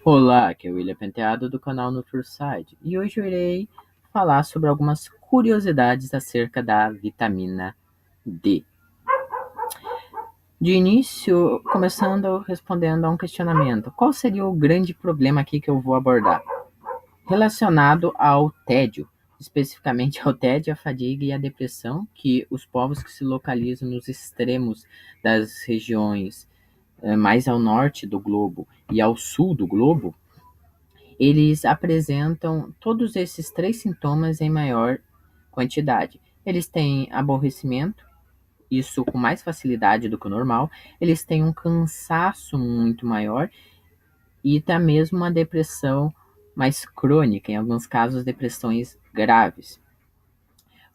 Olá, aqui é o William Penteado do canal NutriSide e hoje eu irei falar sobre algumas curiosidades acerca da vitamina D. De início, começando respondendo a um questionamento: qual seria o grande problema aqui que eu vou abordar? Relacionado ao tédio, especificamente ao tédio, a fadiga e a depressão, que os povos que se localizam nos extremos das regiões mais ao norte do globo e ao sul do globo, eles apresentam todos esses três sintomas em maior quantidade. Eles têm aborrecimento, isso com mais facilidade do que o normal, eles têm um cansaço muito maior e até mesmo uma depressão mais crônica, em alguns casos, depressões graves.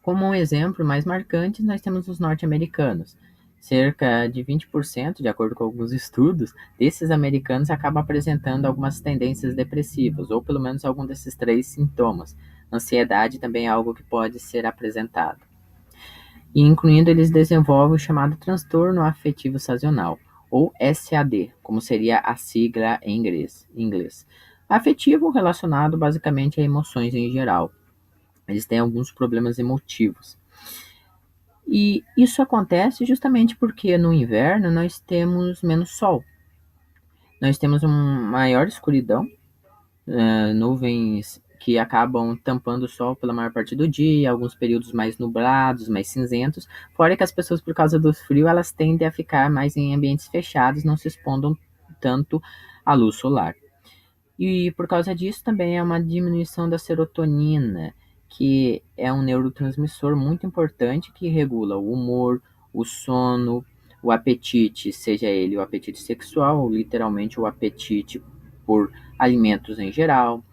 Como um exemplo mais marcante, nós temos os norte-americanos. Cerca de 20%, de acordo com alguns estudos, desses americanos acabam apresentando algumas tendências depressivas, ou pelo menos algum desses três sintomas. Ansiedade também é algo que pode ser apresentado. E incluindo, eles desenvolvem o chamado transtorno afetivo sazonal, ou SAD, como seria a sigla em inglês. Afetivo relacionado basicamente a emoções em geral. Eles têm alguns problemas emotivos. E isso acontece justamente porque no inverno nós temos menos sol. Nós temos uma maior escuridão, nuvens que acabam tampando o sol pela maior parte do dia, alguns períodos mais nublados, mais cinzentos. Fora que as pessoas, por causa do frio, elas tendem a ficar mais em ambientes fechados, não se expondo tanto à luz solar. E por causa disso também é uma diminuição da serotonina, que é um neurotransmissor muito importante que regula o humor, o sono, o apetite, seja ele o apetite sexual ou literalmente o apetite por alimentos em geral.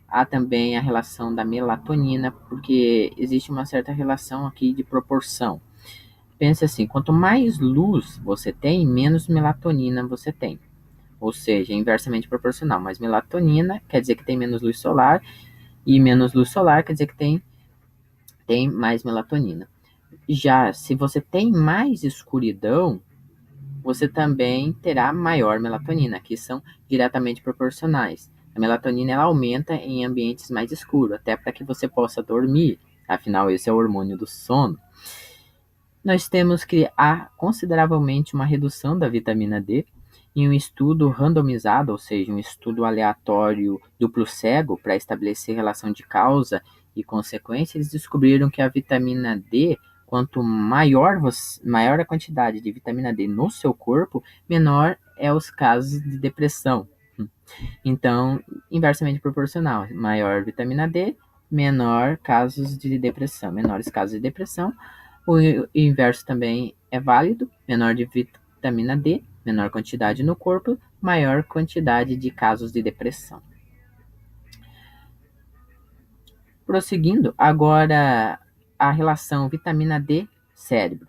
Há também a relação da melatonina, porque existe uma certa relação aqui de proporção. Pense assim, quanto mais luz você tem, menos melatonina você tem, ou seja, inversamente proporcional. Mas melatonina quer dizer que tem menos luz solar, e menos luz solar quer dizer que tem mais melatonina. Já se você tem mais escuridão, você também terá maior melatonina, que são diretamente proporcionais. A melatonina ela aumenta em ambientes mais escuros, até para que você possa dormir, afinal esse é o hormônio do sono. Nós temos que há consideravelmente uma redução da vitamina D em um estudo randomizado, ou seja, um estudo aleatório duplo cego para estabelecer relação de causa e consequência. Eles descobriram que a vitamina D, quanto maior a quantidade de vitamina D no seu corpo, menor é os casos de depressão. Então, inversamente proporcional, maior vitamina D, menor casos de depressão, menores casos de depressão. O inverso também é válido, menor de vitamina D, menor quantidade no corpo, maior quantidade de casos de depressão. Prosseguindo, agora a relação vitamina D-cérebro.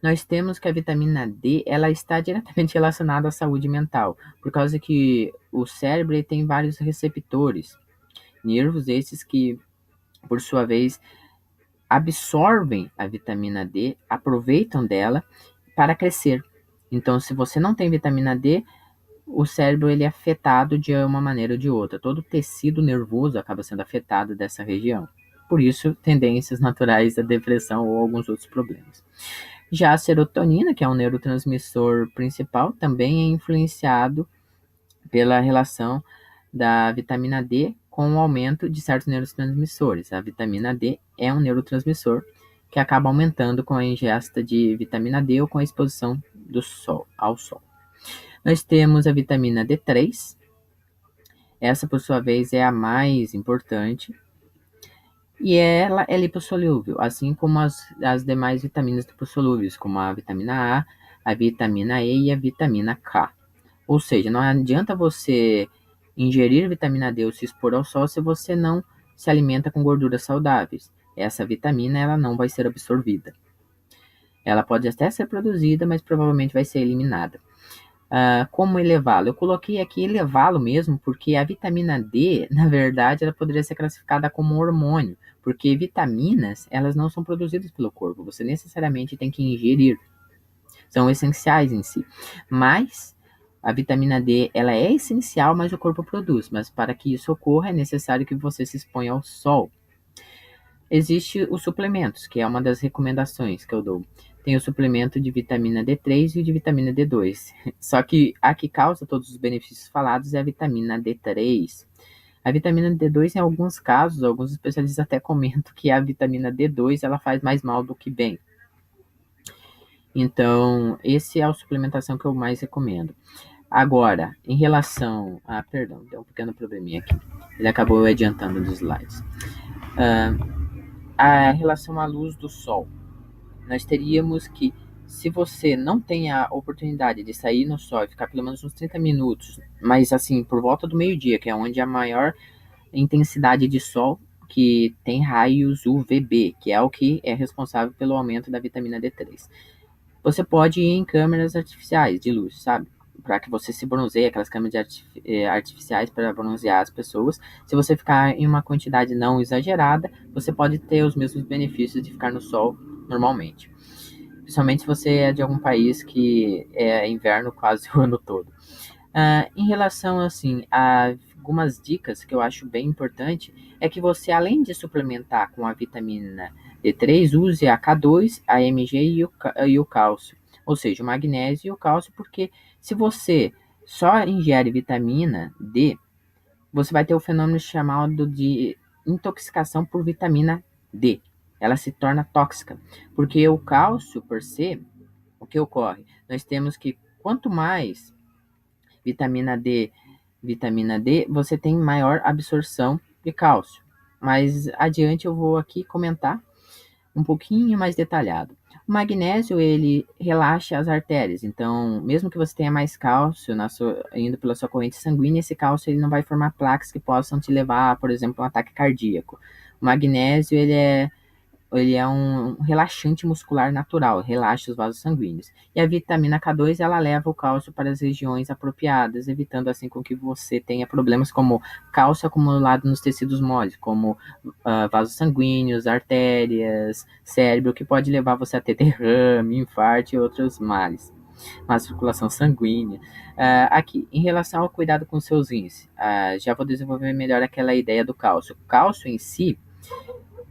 Nós temos que a vitamina D ela está diretamente relacionada à saúde mental, por causa que o cérebro ele tem vários receptores, nervos esses que, por sua vez, absorvem a vitamina D, aproveitam dela para crescer. Então, se você não tem vitamina D, o cérebro ele é afetado de uma maneira ou de outra. Todo o tecido nervoso acaba sendo afetado dessa região. Por isso, tendências naturais à depressão ou alguns outros problemas. Já a serotonina, que é um neurotransmissor principal, também é influenciado pela relação da vitamina D com o aumento de certos neurotransmissores. A vitamina D é um neurotransmissor que acaba aumentando com a ingesta de vitamina D ou com a exposição ao sol. Nós temos a vitamina D3, essa por sua vez é a mais importante, e ela é lipossolúvel, assim como as demais vitaminas lipossolúveis, como a vitamina A vitamina E e a vitamina K. Ou seja, não adianta você ingerir vitamina D ou se expor ao sol se você não se alimenta com gorduras saudáveis. Essa vitamina ela não vai ser absorvida. Ela pode até ser produzida, mas provavelmente vai ser eliminada. Como elevá-lo? Eu coloquei aqui elevá-lo mesmo, porque a vitamina D, na verdade, ela poderia ser classificada como um hormônio, porque vitaminas, elas não são produzidas pelo corpo, você necessariamente tem que ingerir, são essenciais em si. Mas A vitamina D, ela é essencial, mas o corpo produz. Mas para que isso ocorra, é necessário que você se exponha ao sol. Existe os suplementos, que é uma das recomendações que eu dou. Tem o suplemento de vitamina D3 e o de vitamina D2. Só que a que causa todos os benefícios falados é a vitamina D3. A vitamina D2, em alguns casos, alguns especialistas até comentam que a vitamina D2 ela faz mais mal do que bem. Então, esse é a suplementação que eu mais recomendo. Agora, em relação a... Perdão, deu um pequeno probleminha aqui. Ele acabou adiantando dos slides. A relação à luz do sol. Nós teríamos que, se você não tem a oportunidade de sair no sol e ficar pelo menos uns 30 minutos, mas assim, por volta do meio-dia, que é onde a maior intensidade de sol, que tem raios UVB, que é o que é responsável pelo aumento da vitamina D3. Você pode ir em câmeras artificiais de luz, sabe? Para que você se bronzeie, aquelas câmeras artificiais para bronzear as pessoas. Se você ficar em uma quantidade não exagerada, você pode ter os mesmos benefícios de ficar no sol normalmente. Principalmente se você é de algum país que é inverno quase o ano todo. Em relação assim a algumas dicas que eu acho bem importante é que você, além de suplementar com a vitamina D3, use a K2, a Mg e o cálcio, ou seja, o magnésio e o cálcio, porque se você só ingere vitamina D, você vai ter o fenômeno chamado de intoxicação por vitamina D. Ela se torna tóxica, porque o cálcio, por si, o que ocorre? Nós temos que, quanto mais vitamina D, você tem maior absorção de cálcio. Mais adiante eu vou aqui comentar um pouquinho mais detalhado. O magnésio, ele relaxa as artérias, então, mesmo que você tenha mais cálcio indo pela sua corrente sanguínea, esse cálcio ele não vai formar placas que possam te levar, por exemplo, a um ataque cardíaco. O magnésio, ele é um relaxante muscular natural, relaxa os vasos sanguíneos. E a vitamina K2, ela leva o cálcio para as regiões apropriadas, evitando assim com que você tenha problemas como cálcio acumulado nos tecidos moles, como vasos sanguíneos, artérias, cérebro, que pode levar você a ter derrame, infarto e outros males. Má circulação sanguínea. Aqui, em relação ao cuidado com seus rins, já vou desenvolver melhor aquela ideia do cálcio. O cálcio em si,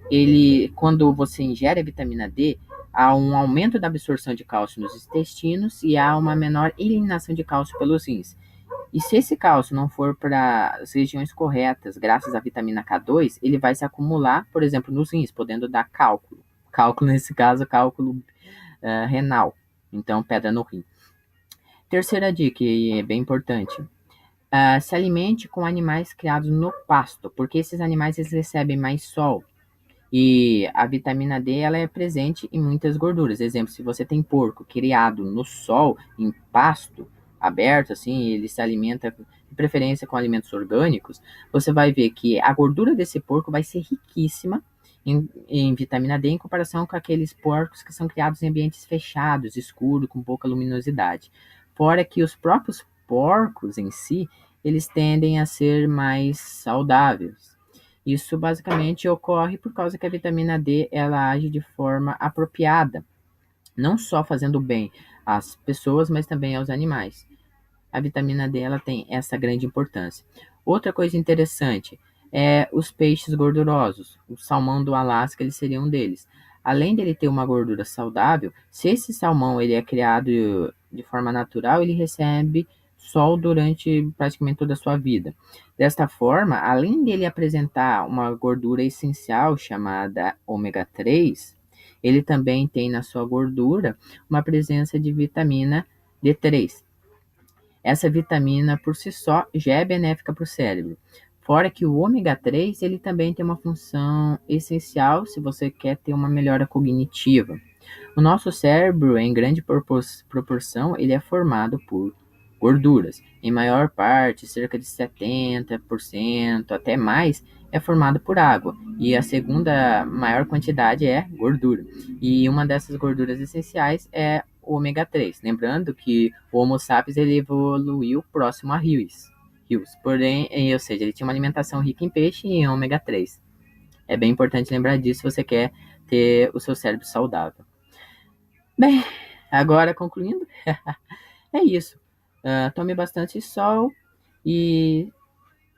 ele, quando você ingere a vitamina D, há um aumento da absorção de cálcio nos intestinos e há uma menor eliminação de cálcio pelos rins. E se esse cálcio não for para as regiões corretas, graças à vitamina K2, ele vai se acumular, por exemplo, nos rins, podendo dar cálculo. Cálculo, nesse caso, cálculo renal. Então, pedra no rim. Terceira dica, e é bem importante. Se alimente com animais criados no pasto, porque esses animais eles recebem mais sol. E a vitamina D ela é presente em muitas gorduras. Exemplo, se você tem porco criado no sol, em pasto aberto, assim, ele se alimenta de preferência com alimentos orgânicos, você vai ver que a gordura desse porco vai ser riquíssima em vitamina D em comparação com aqueles porcos que são criados em ambientes fechados, escuros, com pouca luminosidade. Fora que os próprios porcos em si, eles tendem a ser mais saudáveis. Isso basicamente ocorre por causa que a vitamina D ela age de forma apropriada, não só fazendo bem às pessoas, mas também aos animais. A vitamina D ela tem essa grande importância. Outra coisa interessante é os peixes gordurosos. O salmão do Alasca ele seria um deles. Além dele ter uma gordura saudável, se esse salmão ele é criado de forma natural, ele recebe sol durante praticamente toda a sua vida. Desta forma, além dele apresentar uma gordura essencial chamada ômega 3, ele também tem na sua gordura uma presença de vitamina D3. Essa vitamina por si só já é benéfica para o cérebro. Fora que o ômega 3 ele também tem uma função essencial se você quer ter uma melhora cognitiva. O nosso cérebro, em grande proporção, ele é formado por gorduras. Em maior parte, cerca de 70%, até mais, é formado por água. E a segunda maior quantidade é gordura. E uma dessas gorduras essenciais é o ômega 3. Lembrando que o Homo sapiens ele evoluiu próximo a rios. Porém, ou seja, ele tinha uma alimentação rica em peixe e em ômega 3. É bem importante lembrar disso se você quer ter o seu cérebro saudável. Bem, agora concluindo, é isso. Tome bastante sol e